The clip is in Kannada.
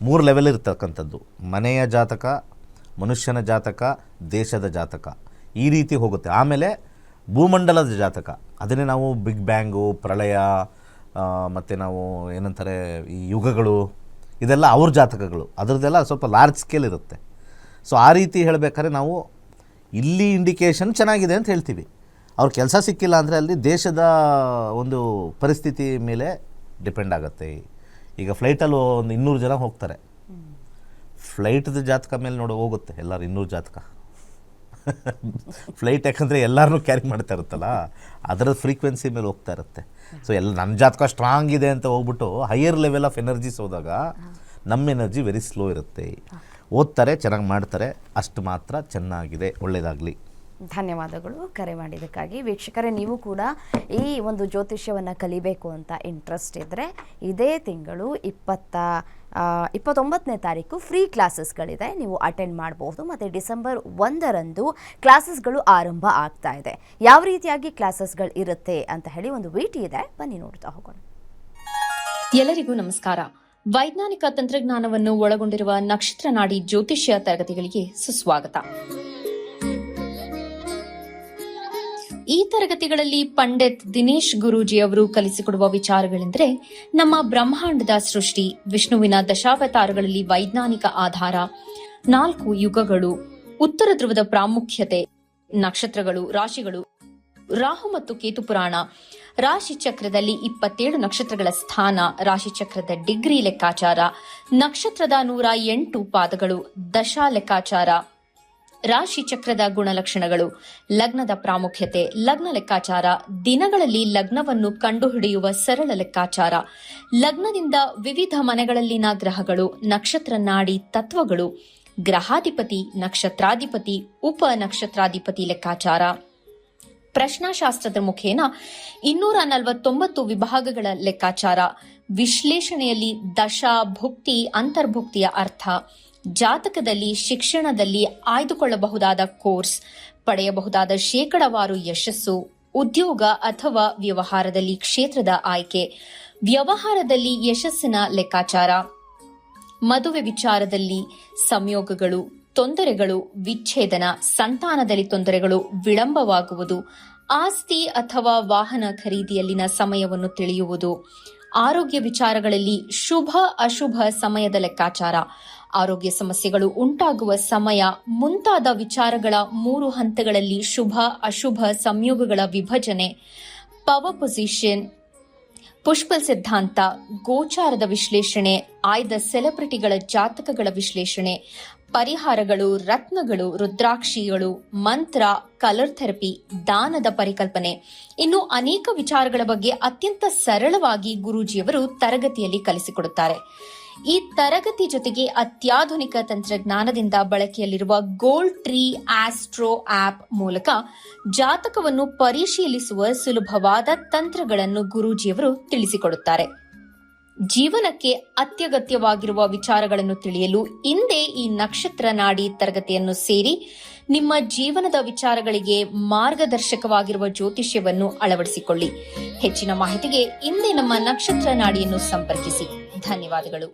3 ಲೆವೆಲ್ ಇರ್ತಕ್ಕಂಥದ್ದು. ಮನೆಯ ಜಾತಕ, ಮನುಷ್ಯನ ಜಾತಕ, ದೇಶದ ಜಾತಕ, ಈ ರೀತಿ ಹೋಗುತ್ತೆ. ಆಮೇಲೆ ಭೂಮಂಡಲದ ಜಾತಕ, ಅದನ್ನೇ ನಾವು ಬಿಗ್ ಬ್ಯಾಂಗು, ಪ್ರಳಯ, ಮತ್ತು ನಾವು ಏನಂತಾರೆ ಈ ಯುಗಗಳು, ಇದೆಲ್ಲ ಅವ್ರ ಜಾತಕಗಳು, ಅದರದ್ದೆಲ್ಲ ಸ್ವಲ್ಪ ಲಾರ್ಜ್ ಸ್ಕೇಲ್ ಇರುತ್ತೆ. ಸೊ ಆ ರೀತಿ ಹೇಳಬೇಕಾದ್ರೆ ನಾವು ಇಲ್ಲಿ ಇಂಡಿಕೇಶನ್ ಚೆನ್ನಾಗಿದೆ ಅಂತ ಹೇಳ್ತೀವಿ. ಅವ್ರ ಕೆಲಸ ಸಿಕ್ಕಿಲ್ಲ ಅಂದರೆ ಅಲ್ಲಿ ದೇಶದ ಒಂದು ಪರಿಸ್ಥಿತಿ ಮೇಲೆ ಡಿಪೆಂಡ್ ಆಗುತ್ತೆ. ಈಗ ಫ್ಲೈಟಲ್ಲಿ ಒಂದು 200 ಜನ ಹೋಗ್ತಾರೆ, ಫ್ಲೈಟ್ದು ಜಾತಕ ಮೇಲೆ ಹೋಗುತ್ತೆ ಎಲ್ಲರೂ 200 ಜಾತಕ. ಫ್ಲೈಟ್ ಯಾಕಂದರೆ ಎಲ್ಲರನ್ನೂ ಕ್ಯಾರಿ ಮಾಡ್ತಾ ಇರುತ್ತಲ್ಲ, ಅದರ ಫ್ರೀಕ್ವೆನ್ಸಿ ಮೇಲೆ ಹೋಗ್ತಾ ಇರುತ್ತೆ. ಸೊ ನನ್ನ ಜಾತಕ ಸ್ಟ್ರಾಂಗ್ ಇದೆ ಅಂತ ಹೋಗ್ಬಿಟ್ಟು ಹೈಯರ್ ಲೆವೆಲ್ ಆಫ್ ಎನರ್ಜೀಸ್ ಹೋದಾಗ ನಮ್ಮ ಎನರ್ಜಿ ವೆರಿ ಸ್ಲೋ ಇರುತ್ತೆ. ಓದ್ತಾರೆ, ಚೆನ್ನಾಗಿ ಮಾಡ್ತಾರೆ, ಅಷ್ಟು ಮಾತ್ರ ಚೆನ್ನಾಗಿದೆ. ಒಳ್ಳೆಯದಾಗಲಿ. ಧನ್ಯವಾದಗಳು ಕರೆ ಮಾಡಿದ್ದಕ್ಕಾಗಿ. ವೀಕ್ಷಕರೇ, ನೀವು ಕೂಡ ಈ ಒಂದು ಜ್ಯೋತಿಷ್ಯವನ್ನು ಕಲಿಬೇಕು ಅಂತ ಇಂಟ್ರೆಸ್ಟ್ ಇದ್ದರೆ ಇದೇ ತಿಂಗಳು 29ನೇ ತಾರೀಕು ಫ್ರೀ ಕ್ಲಾಸಸ್ಗಳಿದೆ, ನೀವು ಅಟೆಂಡ್ ಮಾಡಬಹುದು. ಮತ್ತು ಡಿಸೆಂಬರ್ 1ರಂದು ಕ್ಲಾಸಸ್ಗಳು ಆರಂಭ ಆಗ್ತಾ ಇದೆ. ಯಾವ ರೀತಿಯಾಗಿ ಕ್ಲಾಸಸ್ಗಳು ಇರುತ್ತೆ ಅಂತ ಹೇಳಿ ಒಂದು ವಿಟಿ ಇದೆ, ಬನ್ನಿ ನೋಡ್ತಾ ಹೋಗೋಣ. ಎಲ್ಲರಿಗೂ ನಮಸ್ಕಾರ. ವೈಜ್ಞಾನಿಕ ತಂತ್ರಜ್ಞಾನವನ್ನು ಒಳಗೊಂಡಿರುವ ನಕ್ಷತ್ರ ನಾಡಿ ಜ್ಯೋತಿಷ್ಯ ತರಗತಿಗಳಿಗೆ ಸುಸ್ವಾಗತ. ಈ ತರಗತಿಗಳಲ್ಲಿ ಪಂಡಿತ್ ದಿನೇಶ್ ಗುರೂಜಿ ಅವರು ಕಲಿಸಿಕೊಡುವ ವಿಚಾರಗಳೆಂದರೆ ನಮ್ಮ ಬ್ರಹ್ಮಾಂಡದ ಸೃಷ್ಟಿ, ವಿಷ್ಣುವಿನ ದಶಾವತಾರಗಳಲ್ಲಿ ವೈಜ್ಞಾನಿಕ ಆಧಾರ, 4 ಯುಗಗಳು, ಉತ್ತರ ಧ್ರುವದ ಪ್ರಾಮುಖ್ಯತೆ, ನಕ್ಷತ್ರಗಳು, ರಾಶಿಗಳು, ರಾಹು ಮತ್ತು ಕೇತು ಪುರಾಣ, ರಾಶಿ ಚಕ್ರದಲ್ಲಿ 27 ನಕ್ಷತ್ರಗಳ ಸ್ಥಾನ, ರಾಶಿ ಚಕ್ರದ ಡಿಗ್ರಿ ಲೆಕ್ಕಾಚಾರ, ನಕ್ಷತ್ರದ 108 ಪಾದಗಳು, ದಶಾ ಲೆಕ್ಕಾಚಾರ, ರಾಶಿ ಚಕ್ರದ ಗುಣಲಕ್ಷಣಗಳು, ಲಗ್ನದ ಪ್ರಾಮುಖ್ಯತೆ, ಲಗ್ನ ಲೆಕ್ಕಾಚಾರ, ದಿನಗಳಲ್ಲಿ ಲಗ್ನವನ್ನು ಕಂಡುಹಿಡಿಯುವ ಸರಳ ಲೆಕ್ಕಾಚಾರ, ಲಗ್ನದಿಂದ ವಿವಿಧ ಮನೆಗಳಲ್ಲಿನ ಗ್ರಹಗಳು, ನಕ್ಷತ್ರ ನಾಡಿ ತತ್ವಗಳು, ಗ್ರಹಾಧಿಪತಿ, ನಕ್ಷತ್ರಾಧಿಪತಿ, ಉಪ ನಕ್ಷತ್ರಾಧಿಪತಿ ಲೆಕ್ಕಾಚಾರ, ಪ್ರಶ್ನಾಶಾಸ್ತ್ರದ ಮುಖೇನ 249 ವಿಭಾಗಗಳ ಲೆಕ್ಕಾಚಾರ, ವಿಶ್ಲೇಷಣೆಯಲ್ಲಿ ದಶಾ, ಭುಕ್ತಿ, ಅಂತರ್ಭುಕ್ತಿಯ ಅರ್ಥ, ಜಾತಕದಲ್ಲಿ, ಶಿಕ್ಷಣದಲ್ಲಿ ಆಯ್ದುಕೊಳ್ಳಬಹುದಾದ ಕೋರ್ಸ್, ಪಡೆಯಬಹುದಾದ ಶೇಕಡವಾರು ಯಶಸ್ಸು, ಉದ್ಯೋಗ ಅಥವಾ ವ್ಯವಹಾರದಲ್ಲಿ ಕ್ಷೇತ್ರದ ಆಯ್ಕೆ, ವ್ಯವಹಾರದಲ್ಲಿ ಯಶಸ್ಸಿನ ಲೆಕ್ಕಾಚಾರ, ಮದುವೆ ವಿಚಾರದಲ್ಲಿ ಸಂಯೋಗಗಳು, ತೊಂದರೆಗಳು, ವಿಚ್ಛೇದನ, ಸಂತಾನದಲ್ಲಿ ತೊಂದರೆಗಳು, ವಿಳಂಬವಾಗುವುದು, ಆಸ್ತಿ ಅಥವಾ ವಾಹನ ಖರೀದಿಯಲ್ಲಿನ ಸಮಯವನ್ನು ತಿಳಿಯುವುದು, ಆರೋಗ್ಯ ವಿಚಾರಗಳಲ್ಲಿ ಶುಭ ಅಶುಭ ಸಮಯದ ಲೆಕ್ಕಾಚಾರ, ಆರೋಗ್ಯ ಸಮಸ್ಯೆಗಳು ಉಂಟಾಗುವ ಸಮಯ ಮುಂತಾದ ವಿಚಾರಗಳ 3 ಹಂತಗಳಲ್ಲಿ ಶುಭ ಅಶುಭ ಸಂಯೋಗಗಳ ವಿಭಜನೆ, ಪವರ್ ಪೊಸಿಷನ್, ಪುಷ್ಪಲ್ ಸಿದ್ಧಾಂತ, ಗೋಚಾರದ ವಿಶ್ಲೇಷಣೆ, ಆಯ್ದ ಸೆಲೆಬ್ರಿಟಿಗಳ ಜಾತಕಗಳ ವಿಶ್ಲೇಷಣೆ, ಪರಿಹಾರಗಳು, ರತ್ನಗಳು, ರುದ್ರಾಕ್ಷಿಗಳು, ಮಂತ್ರ, ಕಲರ್ ಥೆರಪಿ, ದಾನದ ಪರಿಕಲ್ಪನೆ, ಇನ್ನು ಅನೇಕ ವಿಚಾರಗಳ ಬಗ್ಗೆ ಅತ್ಯಂತ ಸರಳವಾಗಿ ಗುರೂಜಿಯವರು ತರಗತಿಯಲ್ಲಿ ಕಲಿಸಿಕೊಡುತ್ತಾರೆ. ಈ ತರಗತಿ ಜೊತೆಗೆ ಅತ್ಯಾಧುನಿಕ ತಂತ್ರಜ್ಞಾನದಿಂದ ಬಳಕೆಯಲ್ಲಿರುವ ಗೋಲ್ಡ್ ಟ್ರೀ ಆಸ್ಟ್ರೋ ಆಪ್ ಮೂಲಕ ಜಾತಕವನ್ನು ಪರಿಶೀಲಿಸುವ ಸುಲಭವಾದ ತಂತ್ರಗಳನ್ನು ಗುರೂಜಿಯವರು ತಿಳಿಸಿಕೊಡುತ್ತಾರೆ. ಜೀವನಕ್ಕೆ ಅತ್ಯಗತ್ಯವಾಗಿರುವ ವಿಚಾರಗಳನ್ನು ತಿಳಿಯಲು ಇಂದೇ ಈ ನಕ್ಷತ್ರ ನಾಡಿ ತರಗತಿಯನ್ನು ಸೇರಿ ನಿಮ್ಮ ಜೀವನದ ವಿಚಾರಗಳಿಗೆ ಮಾರ್ಗದರ್ಶಕವಾಗಿರುವ ಜ್ಯೋತಿಷ್ಯವನ್ನು ಅಳವಡಿಸಿಕೊಳ್ಳಿ. ಹೆಚ್ಚಿನ ಮಾಹಿತಿಗೆ ಇಂದೇ ನಮ್ಮ ನಕ್ಷತ್ರ ನಾಡಿಯನ್ನು ಸಂಪರ್ಕಿಸಿ. ಧನ್ಯವಾದಗಳು.